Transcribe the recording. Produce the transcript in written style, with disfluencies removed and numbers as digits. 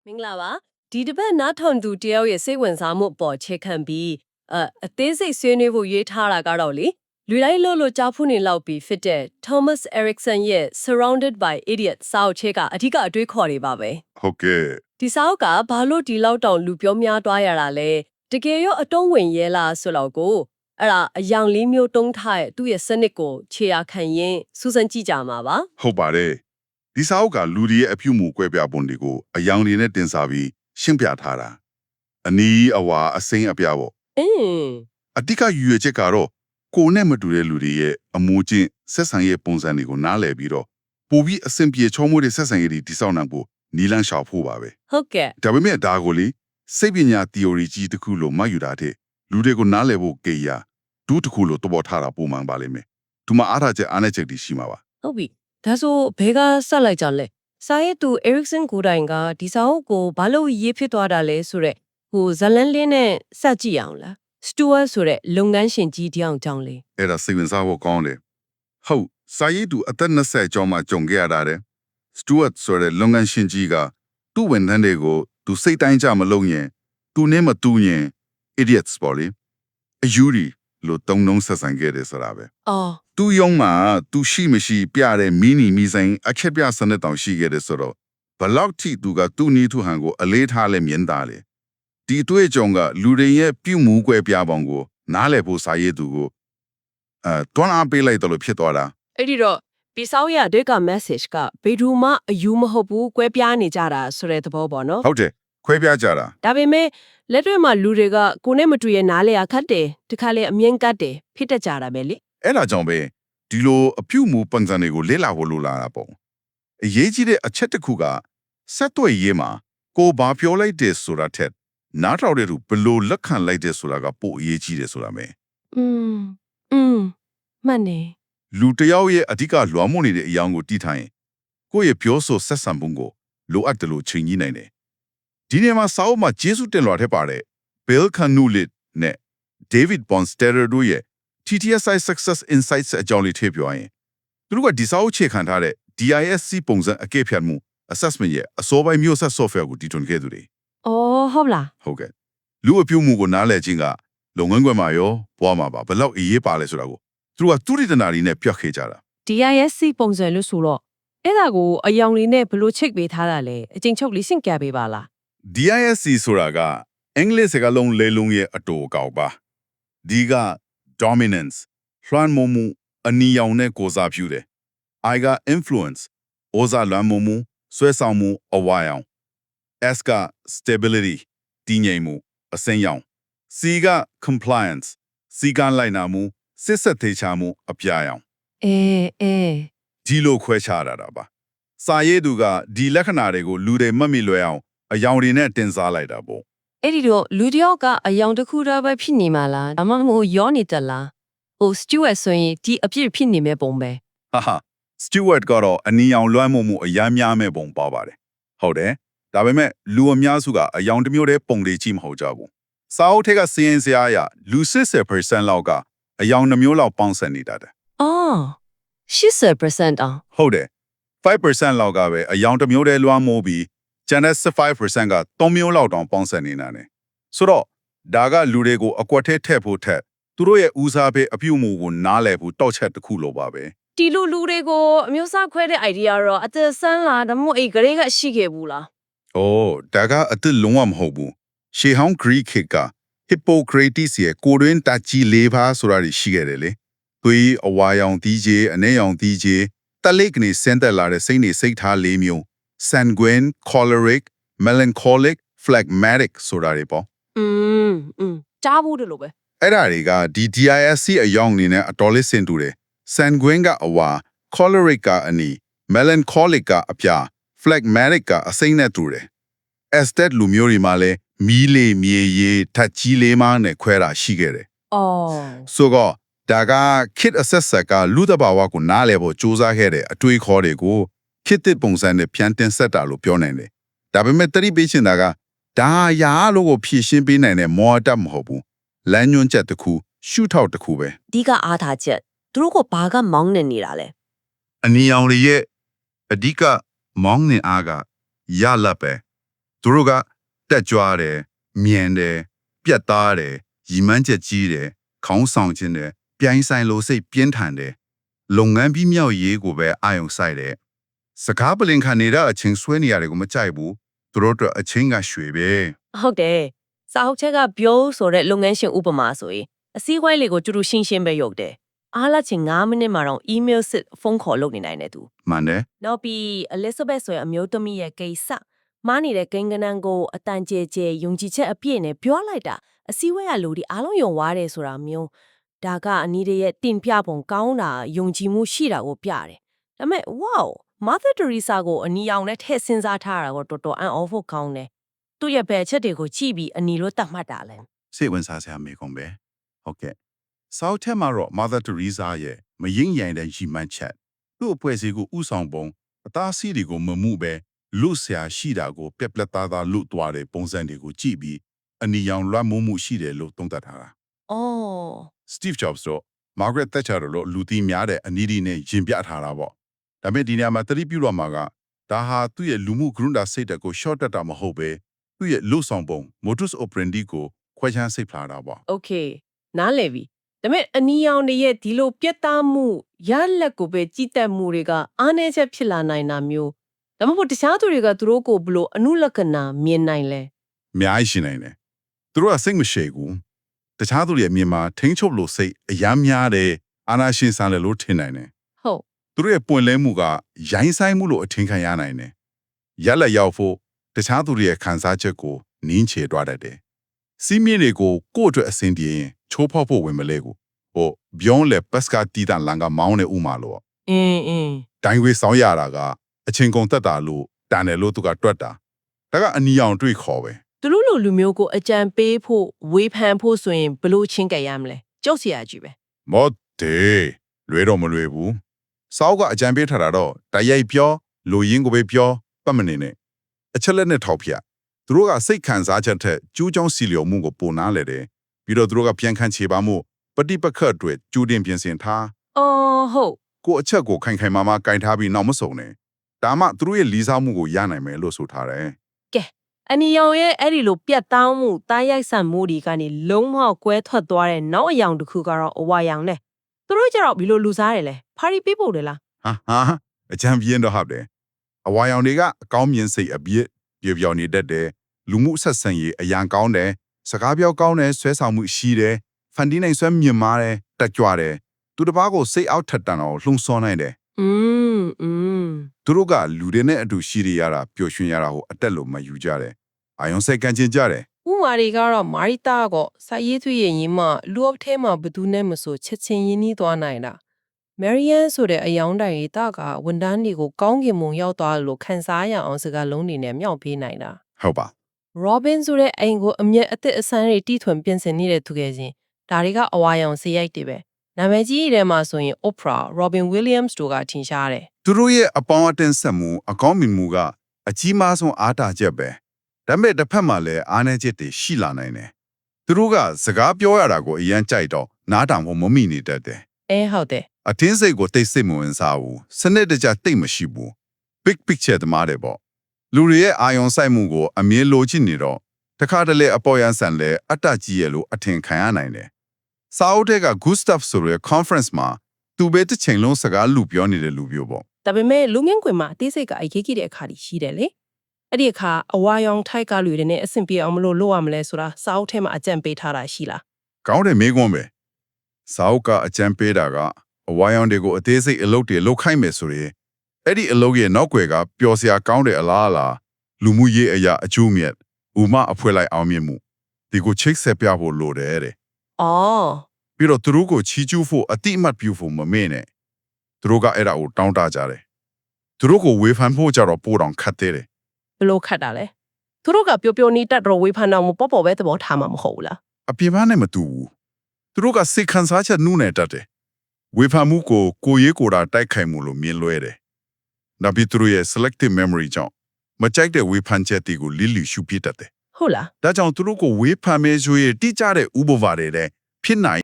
မင်္ဂလာပါဒီတစ်ပတ်နားထောင်သူတယောက်ရဲ့စိတ်ဝင်စားမှုအပေါ်ချက်ခံပြီးအသေးစိတ်ဆွေးနွေးဖို့ရွေးထားတာကတော့လေလူတိုင်းလို့ကြားဖူးနေလောက်ပြီးဖြစ်တဲ့ Thomas Erickson ရဲ့ Surrounded by Idiots စာအုပ်ချက်ကအဓိကအတွေးခေါ်တွေပါပဲဟုတ်ကဲ့ဒီစာအုပ်ကဘာလို့ဒီလောက်တောင်လူပြောများသွားရတာလဲတကယ်ရောအတုံးဝင်ရဲလားဆိုတော့ကိုအဲ့ဒါအယောင်လေးမျိုးတုံးထားတဲ့သူ့ရဲ့စနစ်ကိုခြေရာခံရင်းစူးစမ်းကြည့်ကြမှာပါဟုတ်ပါတယ်ဒီစာအုပ်ကလူတွေရဲ့အပြုအမူကွဲပြားပုံတွေကိုအယောင်တွေနဲ့တင်စားပြီးရှင်းပြထားတာအနီးအဝါအစိမ်းအပြားပေါ့အတိတ်ကရွေချက်ကတော့ကိုယ်နဲ့မတူတဲ့လူတွေရဲ့အမူအကျင့်ဆက်ဆံရေးပုံစံတွေကိုနားလည်ပြီးတော့ပိုပြီးအဆင်ပြေချောမွေ့တဲ့ဆက်ဆံရေးတွေတည်ဆောက်နိုင်ဖို့နီလန်းရှာဖို့ပါပဲဟုတ်ကဲ့ဒါပေမဲ့ဒါကိုလေစိတ်ပညာ theory ကြီးတစ်ခုလို့မှတ်ယူတာတဲ့လူတွေကိုနားလည်ဖို့ကြေရာဒုတစ်ခုလို့သဘောထားတာပုံမှန်ပါလိမ့်မယ်ဒီမှာအားထားချက်အားနည်းချက်တွေရှိမှာပါဟုတ်ပြီဒါဆိုဘဲကဆက်လိုက်ကြလဲစာရေးသူ Erickson ကိုတိုင်ကဒီစာအုပ်ကိုဘာလို့ရေးဖြစ်သွားတာလဲဆိုတော့ဟိုဇလန်းလင်းနဲ့စကြည့်အောင်လား Stuart ဆိုတဲ့လုပ်ငန်းရှင်ကြီးတယောက်ကြောင့်လေအဲ့ဒါစိတ်ဝင်စားဖို့ကောင်းတယ်ဟုတ်စာရေးသူအသက်20ကျော်မှကြုံခဲ့ရတာတဲ့ Stuart ဆိုတဲ့လုပ်ငန်းရှင်ကြီးကသူ့ဝန်ထမ်းတွေကိုသူစိတ်တိုင်းကြမလုပ်ရင်သူနဲ့မတူရင် idiots ပေါ့လေအယူရီလို့တုံနှုံးဆက်ဆံခဲ့တယ်ဆိုတာပဲအော်သူယုံမှာသူရှိမရှိပြတဲ့မီနီမီဆိုင်အခက်ပြစနစ်တောင်ရှိခဲ့တယ်ဆိုတော့ဘလောက်ထိသူကသူ့နီးသူဟန်ကိုအလေးထားလဲမြင်တာလေဒီတွေ့ကြုံကလူတွေရဲ့ပြုမှုကွဲပြားပုံကိုနားလည်ဖို့စာရေးသူကိုတွန်းအားပေးလိုက်တယ်လို့ဖြစ်သွားတာအဲ့ဒီတော့ဒီစာအုပ်ရတဲ့က message ကဘယ်သူမှအယူမဟုတ်ဘူးကွဲပြားနေကြတာဆိုတဲ့သဘောပေါ့နော်ဟုတ်တယ်ခွဲပြားကြတာဒါပေမဲ့လက်တွေ့မှာလူတွေကကိုနဲ့မတူရဲ့နားလေအခတ်တယ်တခါလေအမြင်ကတ်တယ်ဖြစ်တတ်ကြတာပဲလေအဲ့ဒါကြောင့်ပဲဒီလိုအပြုမှုပုံစံတွေကိုလေ့လာဖို့လိုလာတာပေါ့အရေးကြီးတဲ့အချက်တစ်ခုကဆက်သွယ်ရေးမှာကိုဘာပြောလိုက်တယ်ဆိုတာထက်နားထောင်တဲ့သူဘယ်လိုလက်ခံလိုက်တယ်ဆိုတာကပိုအရေးကြီးတယ်ဆိုတာပဲอืมမှန်တယ်လူတယောက်ရဲ့အဓိကလွှမ်းမိုးနေတဲ့အရာကိုတီးထိုင်ကိုယ့်ရဲ့ပြောဆိုဆက်ဆံပုံကိုလိုအပ်တယ်လို့ချိန်ကြီးနိုင်တယ်ဒီနေရာမှာစာအုပ်မှာဂျေဆုတင်လွှာထက်ပါတဲ့ Bill Knulit နဲ့ David Bonstetter တို့ရဲ့ TTSI Success Insights အကြောင်းလေးထည့်ပြောရင်သူတို့ကဒီစာအုပ်ခြေခံထားတဲ့ DISC ပုံစံအကဲဖြတ်မှု assessment ရဲ့အစောပိုင်းမျိုးဆက် software ကိုတည်ထွင်ခဲ့သူတွေ။အော်ဟုတ်လား။ဟုတ်ကဲ့။လူအပြုမှုကိုနားလည်ခြင်းကလုပ်ငန်းခွင်မှာရောဘွားမှာပါဘယ်လောက်အရေးပါလဲဆိုတာကိုသူတို့ကသူရိတနာတွေနဲ့ပြတ်ခဲ့ကြတာ။ DISC ပုံစံလို့ဆိုတော့အဲ့ဒါကိုအယောင်လေးနဲ့ဘယ်လိုချိတ်ပေးထားတာလဲအချိန်ချုပ်လေးရှင်းပြပေးပါလား။ DISC ဆိုတာကအင်္ဂလိပ်စကားလုံးလေးလုံးရဲ့အတူအကောက်ပါ။ဒီက dominance လွှမ်းမိုးမှုအနီရောင်နဲ့ကိုစားပြုတယ်။ I က influence ဩဇာလွှမ်းမိုးမှုဆွဲဆောင်မှုအဝါရောင် S က stability တည်ငြိမ်မှုအစိမ်းရောင် C က compliance စီကံလိုက်နာမှုစစ်ဆက်သေးချမှုအပြာရောင်ဒီလိုခွဲခြားတာပါစာရေးသူကဒီလက္ခဏာတွေကိုလူတွေမှတ်မိလွယ်အောင်အယောင်တွေနဲ့တင်စားလိုက်တာပေါ့အဲ့ဒီတော့လူတယောက်ကအယောင်တစ်ခုတည်းပဲဖြစ်နေမှာလားဒါမှမဟုတ်ရောနေတလားဟို Stuart ဆိုရင်ဒီအပြည့်ဖြစ်နေမဲ့ပုံပဲဟာ Stuart ကတော့အနီရောင်လွှမ်းမိုးမှုအများများမဲ့ပုံပါပါတယ်ဟုတ်တယ်ဒါပေမဲ့လူအများစုကအယောင်တစ်မျိုးတည်းပုံတွေကြီးမဟုတ်ကြဘူးစာအုပ်ထဲကစီးရင်စရာအရလူ 60% လောက်ကအယောင်နှမျိုးလောက်ပေါင်းစပ်နေတာတဲ့အော်80%အောင်ဟုတ်တယ်5%လောက်ကပဲအယောင်တစ်မျိုးတည်းလွှမ်းမိုးပြီးကျန်တဲ့15%က3မျိုးလောက်တောင်ပေါင်းစပ်နေတာနဲ့ဆိုတော့ဒါကလူတွေကိုအကွက်ထဲထည့်ဖို့ထက်သူတို့ရဲ့ဦးစားပေးအပြုအမူကိုနားလည်ဖို့တောက်ချက်တစ်ခုလိုပါပဲဒီလူတွေကိုအမျိုးအစားခွဲတဲ့ idea တော့အသက်ဆန်းလာဒါမှမဟုတ်အဲ့ဂရေကရှိခဲ့ဘူးလားအိုးဒါကအသက်လုံးဝမဟုတ်ဘူးရှေးဟောင်း Greek ခေတ်က Hippocrates ရဲ့ကိုတွင်းတကြီး၄ပါးဆိုတာရှိခဲ့တယ်လေသွေးအဝါရောင်သီးကြီးအနည်းရောင်သီးကြီးတက်လိတ်ကနေဆင်းသက်လာတဲ့စိတ်နေစိတ်ထား၄မျိုး sanguine choleric melancholic phlegmatic ဆိုတာတွေပေါ့ကြားဘူးတယ်လို့ပဲအဲ့ဒါတွေကဒီ DISC အယောင်နေနဲ့အတော်လေးဆင်တူတယ် sanguine ကအဝါ choleric ကအနီ melancholic ကအပြာ phlegmatic ကအစိမ့်နဲ့တူတယ် estet လူမျိုးတွေမှာလည်းမီးလေမြေရေထက်ကြီးလေးမနဲ့ခွဲတာရှိခဲ့တယ်။အော်ဆိုတော့ဒါကခစ်အဆက်ဆက်ကလူတဘာဝကိုနားလည်ဖို့စူးစမ်းခဲ့တဲ့အတွေးခေါ်တွေကိုခစ်တဲ့ပုံစံနဲ့ပြန်တင်ဆက်တာလို့ပြောနိုင်တယ်။ဒါပေမဲ့တတိပေးချင်တာကဒါရာလို့ကိုဖြည့်ရှင်းပေးနိုင်တဲ့မော်တက်မဟုတ်ဘူး။လမ်းညွှန်ချက်တစ်ခုရှုထောက်တစ်ခုပဲ။ဒီကအားထားချက်သူတို့ကဘာကမောင်းနေနေတာလဲ။အနီရောင်ရဲ့အဓိကမောင်းနေအားကရလပ်ပဲ သူတို့ကတက်ကြွတယ်မြင်တယ်ပြတ်သားတယ်ရည်မှန်းချက်ကြီးတယ်ခေါင်းဆောင်ခြင်းတယ်ပြိုင်ဆိုင်လို့စိတ်ပြင်းထန်တယ်လုပ်ငန်းပြီးမြောက်ရေးကိုပဲအာရုံစိုက်တယ်စကားပလင်ခံနေတဲ့အချင်းဆွဲနေရတယ်ကိုမကြိုက်ဘူးသူတို့အတွက်အချင်းကရွှေပဲ ဟုတ်တယ်စာအုပ်ချက်ကပြောဆိုတဲ့လုပ်ငန်းရှင်ဥပမာဆိုရင်အစည်းအဝေးလေးကိုတူတူရှင်းရှင်းပဲရုပ်တယ်အားလာချင်9မိနစ်မှာတော့ email စစ်ဖုန်းခေါ်လုပ်နေနိုင်တယ်သူ မှန်တယ် နောက်ပြီး Elizabeth ဆိုရင်အမျိုးသမီးရဲ့ကိစ္စမားနေတဲ့ကိန်းကနန်းကိုအတန်ကျဲကျဲယုံကြည်ချက်အပြည့်နဲ့ပြောလိုက်တာအစည်းအဝေးကလူဒီအားလုံးယုံသွားတယ်ဆိုတာမျိုးဒါကအနီးတရဲ့တင်ပြပုံကောင်းတာယုံကြည်မှုရှိတာကိုပြတယ်ဒါပေမဲ့ wow Mother Teresa ကိုအနီရောင်နဲ့ထည့်စဉ်းစားထားတာကိုတော်တော်အံ့ဩဖို့ကောင်းတယ်သူ့ရဲ့ဘယ်ချက်တွေကိုကြည့်ပြီးအနီလို့တတ်မှတ်တာလဲ စိတ်ဝင်စားစရာမေးခွန်းပဲဟုတ်ကဲ့စောက်ထက်မှာတော့ Mother Teresa ရဲ့မရင်းရိုင်တဲ့ရည်မှန်းချက်သူ့အဖွဲ့အစည်းကိုဥဆောင်ပုံအသားစီးတွေကိုမမှုပဲလူဆရာရှိတာကိုပြက်ပြက်သားသားလွတ်သွားတဲ့ပုံစံတွေကိုကြည့်ပြီးအနီရောင်လွှမ်းမိုးမှုရှိတယ်လို့သုံးသပ်ထားတာ အော် Steve Jobs တို့ Margaret Thatcher တို့လူသိများတဲ့အနီးဒီနဲ့ရင်ပြထားတာပေါ့ဒါပေမဲ့ဒီနေရာမှာသတိပြုတော့မှာကဒါဟာသူ့ရဲ့လူမှုဂရုဏာစိတ်ဓာတ်ကို short တက်တာမဟုတ်ပဲသူ့ရဲ့လူဆောင်ပုံ modus operandi ကိုခွဲခြားစိတ်ဖလာတာပေါ့ Okay နားလည်ပြီဒါပေမဲ့အနီရောင်တွေရဲ့ဒီလိုပြတ်သားမှုရလက်ကိုပဲကြည်တက်မှုတွေကအားနည်းချက်ဖြစ်လာနိုင်တာမျိုးဒါမှမဟုတ်တခြားသူတွေကသူတို့ကိုဘလို့အနုလက္ခဏာမြင်နိုင်လဲ အများကြီးရှိနိုင်တယ်သူတို့ကစိတ်မရှိဘူးတခြားသူတွေအမြင်မှာထိန်းချုပ်လို့စိတ်အယမ်းများတယ်အာနာရှင်ဆန်တယ်လို့ထင်နိုင်တယ် ဟုတ် သူတို့ရဲ့ပွင့်လင်းမှုကရိုင်းဆိုင်မှုလို့အထင်ခံရနိုင်တယ်ရက်လက်ရောက်ဖို့တခြားသူတွေရဲ့ခံစားချက်ကိုနင်းချေသွားတတ်တယ်စီးမြင့်တွေကိုကိုယ့်အတွက်အဆင်ပြေရင်ချိုးဖောက်ဖို့ဝင်မလဲကိုဟိုဘျောင်းလေပတ်စကာတီတန်လန်ကမောင်းနေဥမာလို့ အင်း ဒိုင်းဝေးဆောင်ရတာကအချင်းကုန်သက်တာလို့တန်တယ်လို့သူကတွက်တာဒါကအနီရောင်တွေ့ခေါ်ပဲ သူတို့လိုလူမျိုးကိုအကြံပေးဖို့ဝေဖန်ဖို့ဆိုရင်ဘလို့ချင်းကြရမလဲကြောက်စရာကြီးပဲ မော်တေလွယ်တော့မလွယ်ဘူးစောက်ကအကြံပေးထားတာတော့တရိုက်ပြောလူရင်းကိုပဲပြောပတ်မနေနဲ့အချက်လက်နဲ့ထောက်ပြသူတို့ကစိတ်ခံစားချက်ထက်ကျူးကျောင်းစီလျော်မှုကိုပိုနားလေတယ်ပြီးတော့သူတို့ကပြန်ခန့်ချေပါမှုပฏิပက္ခအတွက်ကျူးတင်ပြင်ဆင်ထား အော်ဟုတ် ကိုအချက်ကိုခိုင်ခိုင်မာမာကင်ထားပြီးနောက်မစုံနဲ့ဒါမှသူတို့ရဲ့လီစားမှုကိုရနိုင်မယ်လို့ဆိုထားတယ် အနီရောင်ရဲ့အဲ့ဒီလိုပြတ်တောင်းမှုတားရိုက်ဆန်မှုတွေကနေလုံးဝကွဲထွက်သွားတဲ့နောက်အယောင်တစ်ခုကတော့အဝါရောင်နဲ့သူတို့ကြတော့ဘီလိုလူစားတယ်လဲ party people တွေလား ဟာအကြံပြင်းတော့ဟုတ်တယ်အဝါရောင်တွေကအကောင်းမြင်စိတ်အပြည့်ပြောနေတတ်တယ်လူမှုဆက်ဆံရေးအရန်ကောင်းတယ်စကားပြောကောင်းတယ်ဆွဲဆောင်မှုရှိတယ်ဖန်တီးနိုင်ဆွဲမြင်မာတယ်တက်ကြွတယ်သူတစ်ပါးကိုစိတ်အောက်ထက်တန်အောင်လှုံ့ဆော်နိုင်တယ် อืม သူတို့ကလူတွေနဲ့အတူရှိရတာပျော်ရွှင်ရတာကိုအတက်လို့မယူကြတယ်အာယုံစိတ်ကန်ကျင်ကြတယ် ဥမာတွေကတော့မာရီတာကစာရေးသွေးရင်မှလူအပ်ထဲမှာဘသူနဲ့မဆိုချက်ချင်းရင်းနှီးသွားနိုင်တာမယ်ရီယန်ဆိုတဲ့အယောင်တိုင်ရေးတာကဝန်တန်းတွေကိုကောင်းကင်မွန်ရောက်သွားလို့ခန်းစားရအောင်စကားလုံးတွေနဲ့မြောက်ပေးနိုင်တာ ဟုတ်ပါ Robin ဆိုတဲ့အိမ်ကိုအမျက်အသစ်အဆန်းတွေတီးထွင်ပြင်ဆင်နေတဲ့သူကချင်းဒါတွေကအဝါရောင်စရိုက်တွေပဲနာမည်ကြီးတွေထဲမှာဆိုရင် Oprah, Robin Williams တို့ကထင်ရှားတယ် သူတို့ရဲ့အပေါင်းအသင်းဆက်မှုအကောင်းမြင်မှုကအကြီးမားဆုံးအားတာချက်ပဲဒါပေမဲ့တစ်ဖက်မှာလည်းအားနည်းချက်တွေရှိလာနိုင်တယ်သူတို့ကစကားပြောရတာကိုအရန်ကြိုက်တော့နားတောင်ဖို့မမိနေတတ်တယ် ဟုတ်တယ် အထင်းစိတ်ကိုတိတ်စိတ်မဝင်စားဘူးစနစ်တကျတိတ်မရှိဘူး big picture တမားတယ်ပေါ့လူတွေရဲ့အာယုံစိုက်မှုကိုအမြင်လိုချင်နေတော့တခါတလေအပေါ်ရန်ဆန်လဲအတ္တကြီးရဲ့လို့အထင်ခံရနိုင်တယ်စာအုပ်ထဲက Gustav ဆိုတဲ့ conference မှာသူပဲတစ်ချိန်လုံးစကားလူပြောနေတဲ့လူမျိုးပေါ့ ဒါပေမဲ့လူငင်းကွင်မှာအသေးစိတ်ကအရေးကြီးတဲ့အခါကြီးရှိတယ်လေအဲ့ဒီအခါအဝါရောင်ထိုက်ကလူတွေနဲ့အဆင်ပြေအောင်မလို့လုပ်ရမလဲဆိုတာစာအုပ်ထဲမှာအကြံပေးထားတာရှိလား ကောင်းတယ်မေးခွန်းပဲစာအုပ်ကအကြံပေးတာကအဝါရောင်တွေကိုအသေးစိတ်အလုပ်တွေလုပ်ခိုင်းမယ်ဆိုရင်အဲ့ဒီအလုပ်ရဲ့နောက်ွယ်ကပျော်စရာကောင်းတဲ့အလားအလာလူမှုရေးအရာအကျိုးမြတ်ဥမအဖွဲလိုက်အောင်မြင်မှုဒီကိုချိတ်ဆက်ပြဖို့လိုတယ်တဲ့ အော် ပြီးတော့သူတို့ကိုချီးကျူးဖို့အတိအမှတ်ပြုဖို့မမေ့နဲ့သူတို့ကအဲ့ဒါကိုတောင်းတကြတယ်သူတို့ကိုဝေဖန်ဖို့ကြတော့ပို့တောင်ခတ်သေးတယ် ဘလို့ခတ်တာလဲသူတို့ကပျော်ပျော်နေတတ်တော့ဝေဖန်တော့မပေါ့ပေါ့ပဲသဘောထားမှာမဟုတ်ဘူးလား အပြင်းပန်းနဲ့မတူဘူးသူတို့ကစိတ်ခံစားချက်နှူးနေတတ်တယ်ဝေဖန်မှုကိုရေးကိုယ်တာတိုက်ခိုက်မှုလို့မြင်လွဲတယ်နောက်ပြီးသူတို့ရဲ့ selective memory ကြောင့်မကြိုက်တဲ့ဝေဖန်ချက်တွေကိုလိလိရှုပြတတ်တယ် ဟုတ်လား ဒါကြောင့်သူတို့ကိုဝေဖန်မဲဆိုရင်တိကျတဲ့ဥပမာတွေနဲ့ဖြစ်နိုင်